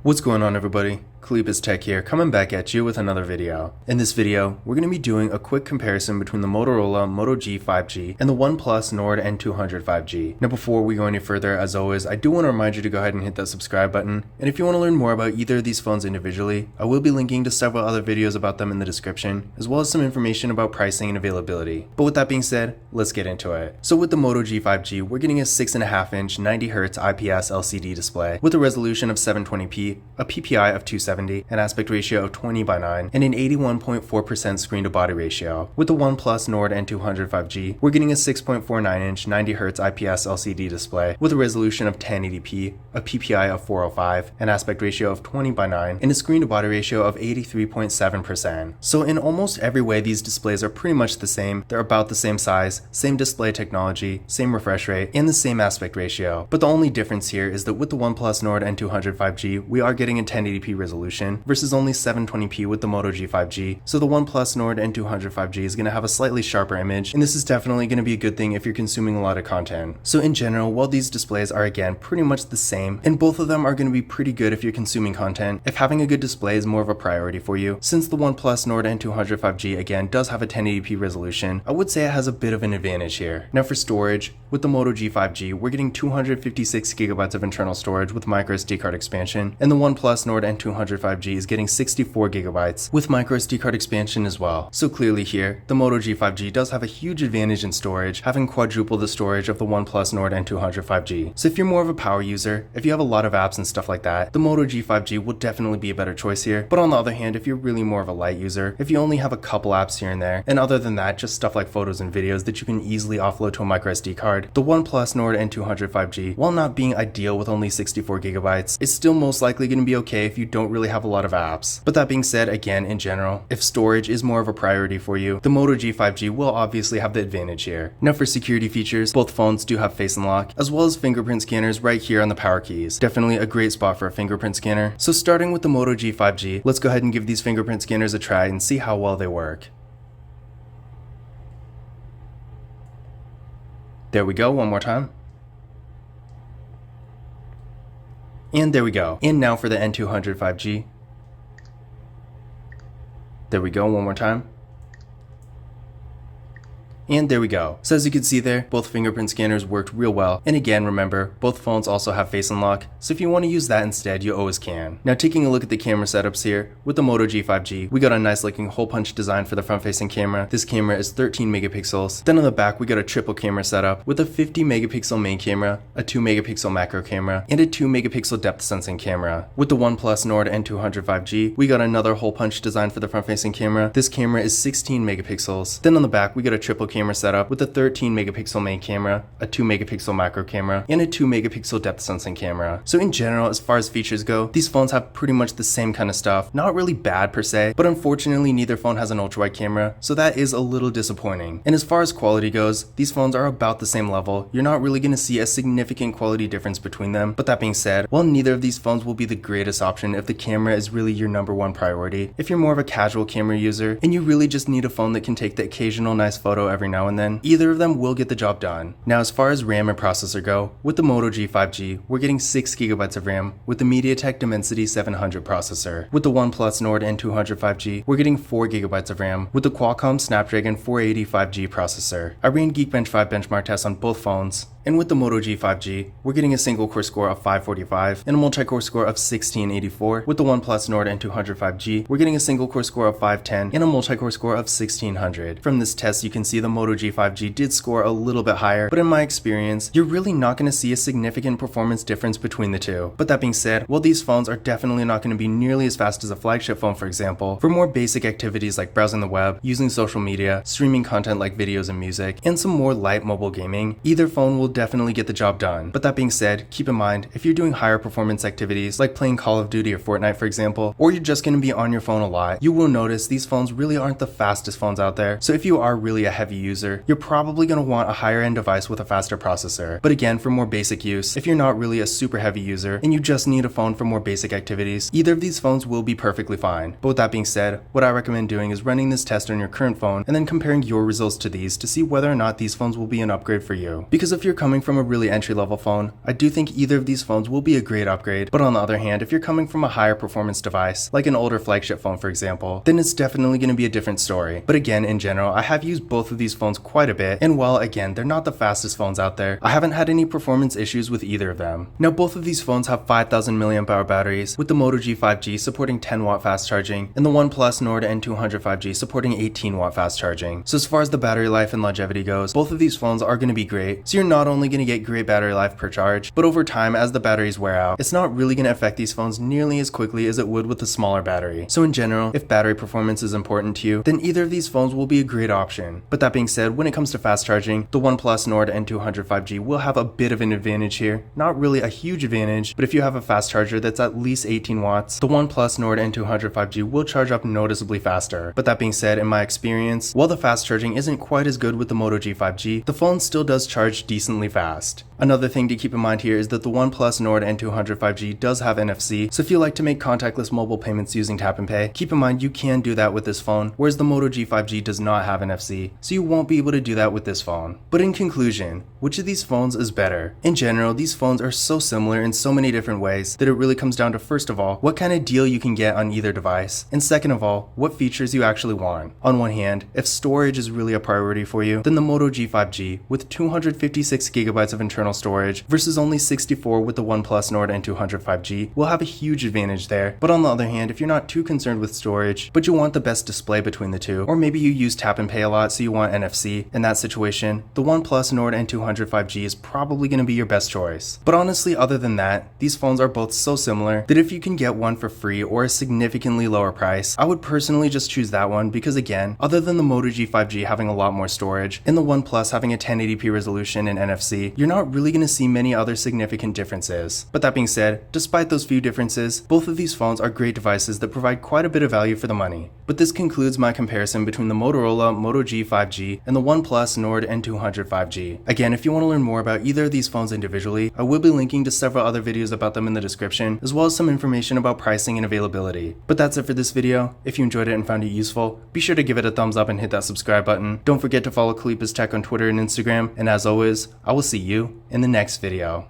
What's going on, everybody? Kalibas Tech here, coming back at you with another video. In this video, we're going to be doing a quick comparison between the Motorola Moto G 5G and the OnePlus Nord N200 5G. Now before we go any further, as always, I do want to remind you to go ahead and hit that subscribe button, and if you want to learn more about either of these phones individually, I will be linking to several other videos about them in the description, as well as some information about pricing and availability. But with that being said, let's get into it. So with the Moto G 5G, we're getting a 6.5-inch 90Hz IPS LCD display with a resolution of 720p, a PPI of 270, an aspect ratio of 20:9, and an 81.4% screen-to-body ratio. With the OnePlus Nord N200 5G, we're getting a 6.49-inch 90Hz IPS LCD display with a resolution of 1080p, a PPI of 405, an aspect ratio of 20:9, and a screen-to-body ratio of 83.7%. So in almost every way, these displays are pretty much the same. They're about the same size, same display technology, same refresh rate, and the same aspect ratio. But the only difference here is that with the OnePlus Nord N200 5G, we are getting a 1080p resolution versus only 720p with the Moto G 5G. So the OnePlus Nord N200 5G is going to have a slightly sharper image, and this is definitely going to be a good thing if you're consuming a lot of content. So in general, while these displays are again pretty much the same, and both of them are going to be pretty good if you're consuming content, if having a good display is more of a priority for you, since the OnePlus Nord N200 5G again does have a 1080p resolution, I would say it has a bit of an advantage here. Now for storage, with the Moto G 5G, we're getting 256GB of internal storage with microSD card expansion, and the OnePlus Nord N200 5G is getting 64GB with microSD card expansion as well. So clearly here, the Moto G 5G does have a huge advantage in storage, having quadruple the storage of the OnePlus Nord N200 5G. So if you're more of a power user, if you have a lot of apps and stuff like that, the Moto G 5G will definitely be a better choice here. But on the other hand, if you're really more of a light user, if you only have a couple apps here and there, and other than that, just stuff like photos and videos that you can easily offload to a microSD card, the OnePlus Nord N200 5G, while not being ideal with only 64GB, is still most likely going to be okay if you don't really have a lot of apps. But that being said, again, in general, if storage is more of a priority for you, the Moto G 5G will obviously have the advantage here. Now for security features, both phones do have face unlock, as well as fingerprint scanners right here on the power keys. Definitely a great spot for a fingerprint scanner. So starting with the Moto G 5G, let's go ahead and give these fingerprint scanners a try and see how well they work. There we go, one more time. And there we go. And now for the N200 5G. There we go, one more time. And there we go. So as you can see there, both fingerprint scanners worked real well. And again, remember, both phones also have face unlock, so if you want to use that instead, you always can. Now taking a look at the camera setups here, with the Moto G 5G, we got a nice looking hole punch design for the front facing camera. This camera is 13 megapixels. Then on the back, we got a triple camera setup with a 50 megapixel main camera, a 2 megapixel macro camera, and a 2 megapixel depth sensing camera. With the OnePlus Nord N200 5G, we got another hole punch design for the front facing camera. This camera is 16 megapixels. Then on the back, we got a triple camera setup with a 13 megapixel main camera, a 2 megapixel macro camera, and a 2 megapixel depth sensing camera. So in general, as far as features go, these phones have pretty much the same kind of stuff. Not really bad per se, but unfortunately neither phone has an ultra wide camera, so that is a little disappointing. And as far as quality goes, these phones are about the same level. You're not really going to see a significant quality difference between them. But that being said, while neither of these phones will be the greatest option if the camera is really your #1 priority, if you're more of a casual camera user and you really just need a phone that can take the occasional nice photo every now and then, either of them will get the job done. Now as far as RAM and processor go, with the Moto G 5G, we're getting 6GB of RAM with the MediaTek Dimensity 700 processor. With the OnePlus Nord N200 5G, we're getting 4GB of RAM with the Qualcomm Snapdragon 480 5G processor. I ran Geekbench 5 benchmark tests on both phones, and with the Moto G 5G, we're getting a single core score of 545 and a multi-core score of 1684. With the OnePlus Nord N200 5G, we're getting a single core score of 510 and a multi-core score of 1600. From this test, you can see the Moto G 5G did score a little bit higher, but in my experience, you're really not going to see a significant performance difference between the two. But that being said, while these phones are definitely not going to be nearly as fast as a flagship phone, for example, for more basic activities like browsing the web, using social media, streaming content like videos and music, and some more light mobile gaming, either phone will definitely get the job done. But that being said, keep in mind, if you're doing higher performance activities like playing Call of Duty or Fortnite, for example, or you're just going to be on your phone a lot, you will notice these phones really aren't the fastest phones out there. So if you are really a heavy user, you're probably going to want a higher end device with a faster processor. But again, for more basic use, if you're not really a super heavy user and you just need a phone for more basic activities, either of these phones will be perfectly fine. But with that being said, what I recommend doing is running this test on your current phone and then comparing your results to these to see whether or not these phones will be an upgrade for you. Because if you're coming from a really entry-level phone, I do think either of these phones will be a great upgrade, but on the other hand, if you're coming from a higher performance device, like an older flagship phone for example, then it's definitely going to be a different story. But again, in general, I have used both of these phones quite a bit, and while again, they're not the fastest phones out there, I haven't had any performance issues with either of them. Now both of these phones have 5000 mAh batteries, with the Moto G 5G supporting 10W fast charging, and the OnePlus Nord N200 5G supporting 18W fast charging. So as far as the battery life and longevity goes, both of these phones are going to be great, so you're not only going to get great battery life per charge, but over time as the batteries wear out, it's not really going to affect these phones nearly as quickly as it would with a smaller battery. So in general, if battery performance is important to you, then either of these phones will be a great option. But that being said, when it comes to fast charging, the OnePlus Nord N200 5G will have a bit of an advantage here. Not really a huge advantage, but if you have a fast charger that's at least 18 watts, the OnePlus Nord N200 5G will charge up noticeably faster. But that being said, in my experience, while the fast charging isn't quite as good with the Moto G 5G, the phone still does charge decently fast. Another thing to keep in mind here is that the OnePlus Nord N200 5G does have NFC, so if you like to make contactless mobile payments using tap and pay, keep in mind you can do that with this phone, whereas the Moto G 5G does not have NFC, so you won't be able to do that with this phone. But in conclusion, which of these phones is better? In general, these phones are so similar in so many different ways that it really comes down to, first of all, what kind of deal you can get on either device, and second of all, what features you actually want. On one hand, if storage is really a priority for you, then the Moto G 5G with 256GB of internal storage versus only 64 with the OnePlus Nord N200 5G will have a huge advantage there. But on the other hand, if you're not too concerned with storage, but you want the best display between the two, or maybe you use tap and pay a lot so you want NFC, in that situation, the OnePlus Nord N200 5G is probably going to be your best choice. But honestly, other than that, these phones are both so similar that if you can get one for free or a significantly lower price, I would personally just choose that one because again, other than the Moto G 5G having a lot more storage and the OnePlus having a 1080p resolution and NFC, you're not really going to see many other significant differences. But that being said, despite those few differences, both of these phones are great devices that provide quite a bit of value for the money. But this concludes my comparison between the Motorola Moto G 5G and the OnePlus Nord N200 5G. Again, if you want to learn more about either of these phones individually, I will be linking to several other videos about them in the description, as well as some information about pricing and availability. But that's it for this video. If you enjoyed it and found it useful, be sure to give it a thumbs up and hit that subscribe button. Don't forget to follow Kalip's Tech on Twitter and Instagram, and as always, I will see you in the next video.